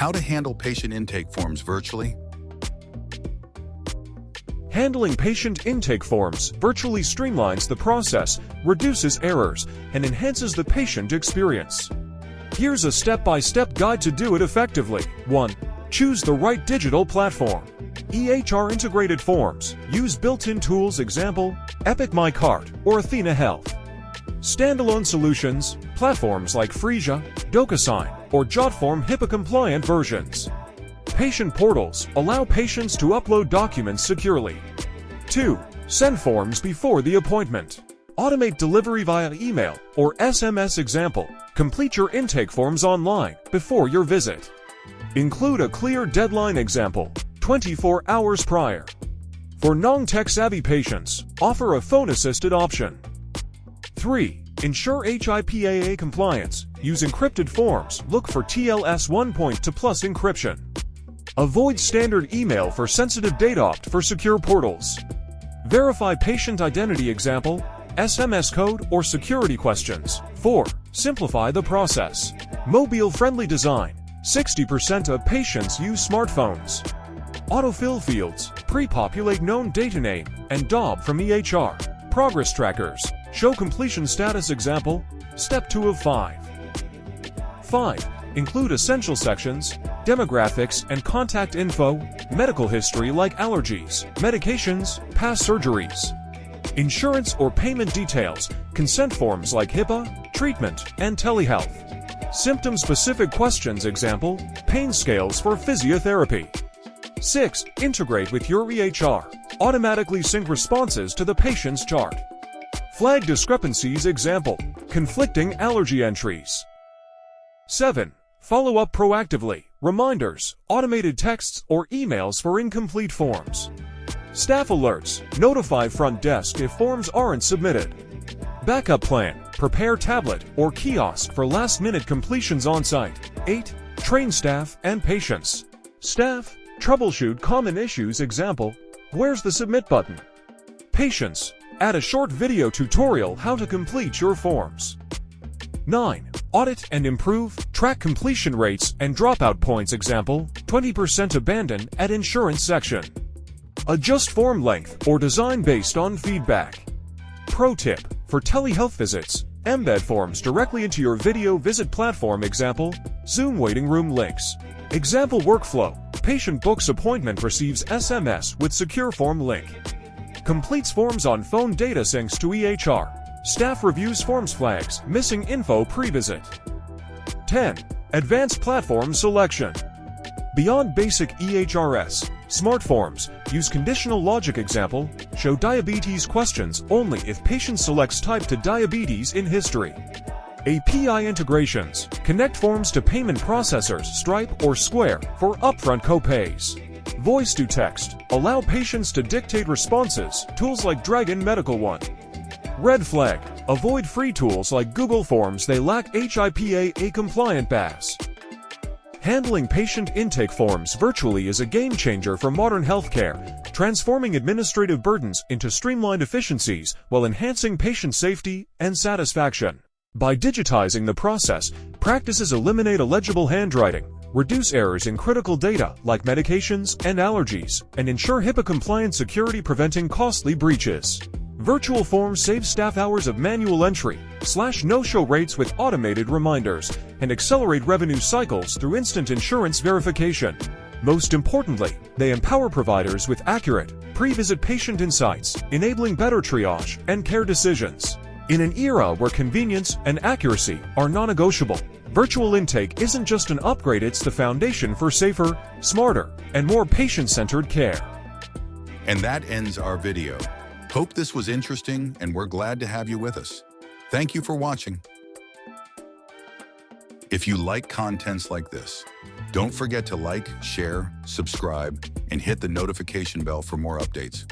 How to handle patient intake forms virtually? Handling patient intake forms virtually streamlines the process, reduces errors, and enhances the patient experience. Here's a step-by-step guide to do it effectively. 1. Choose the right digital platform. EHR-integrated forms. Use built-in tools, example, Epic MyCart or Athena Health. Standalone solutions, platforms like Phreesia, DocuSign, or JotForm HIPAA-compliant versions. Patient portals allow patients to upload documents securely. 2. Send forms before the appointment. Automate delivery via email or SMS, example, complete your intake forms online before your visit. Include a clear deadline, example, 24 hours prior. For non-tech-savvy patients, offer a phone-assisted option. 3. Ensure HIPAA compliance. Use encrypted forms. Look for TLS 1.2+ encryption. Avoid standard email for sensitive data. Opt for secure portals. Verify patient identity, example, SMS code or security questions. 4. Simplify the process. Mobile-friendly design. 60% of patients use smartphones. Autofill fields. Pre-populate known data name and DOB from EHR. Progress trackers. Show completion status, example, step 2 of 5. 5. Include essential sections, demographics and contact info, medical history like allergies, medications, past surgeries, insurance or payment details, consent forms like HIPAA, treatment, and telehealth. Symptom-specific questions, example, pain scales for physiotherapy. 6. Integrate with your EHR. Automatically sync responses to the patient's chart. Flag discrepancies, example, conflicting allergy entries. 7. Follow up proactively. Reminders, automated texts or emails for incomplete forms. Staff alerts, notify front desk if forms aren't submitted. Backup plan, prepare tablet or kiosk for last-minute completions on-site. 8. Train staff and patients. Staff, troubleshoot common issues, example, where's the submit button? Patients, add a short video tutorial how to complete your forms. 9. Audit and improve, track completion rates and dropout points, example, 20% abandon at insurance section. Adjust form length or design based on feedback. Pro tip, for telehealth visits, embed forms directly into your video visit platform, example, Zoom waiting room links. Example workflow, patient books appointment, receives SMS with secure form link. Completes forms on phone, data syncs to EHR. Staff reviews forms, flags missing info pre-visit. 10. Advanced platform selection. Beyond basic EHRS, smart forms use conditional logic, example, show diabetes questions only if patient selects type to diabetes in history. API integrations connect forms to payment processors Stripe or Square for upfront copays. Voice to text allow patients to dictate responses, tools like Dragon Medical One. Red flag, avoid free tools like Google Forms, they lack HIPAA compliant BAS. Handling patient intake forms virtually is a game changer for modern healthcare, transforming administrative burdens into streamlined efficiencies while enhancing patient safety and satisfaction. By digitizing the process, practices eliminate illegible handwriting, reduce errors in critical data like medications and allergies, and ensure HIPAA-compliant security, preventing costly breaches. Virtual forms save staff hours of manual entry, slash no-show rates with automated reminders, and accelerate revenue cycles through instant insurance verification. Most importantly, they empower providers with accurate, pre-visit patient insights, enabling better triage and care decisions. In an era where convenience and accuracy are non-negotiable, virtual intake isn't just an upgrade, it's the foundation for safer, smarter, and more patient-centered care. And that ends our video. Hope this was interesting, and we're glad to have you with us. Thank you for watching. If you like contents like this, don't forget to like, share, subscribe, and hit the notification bell for more updates.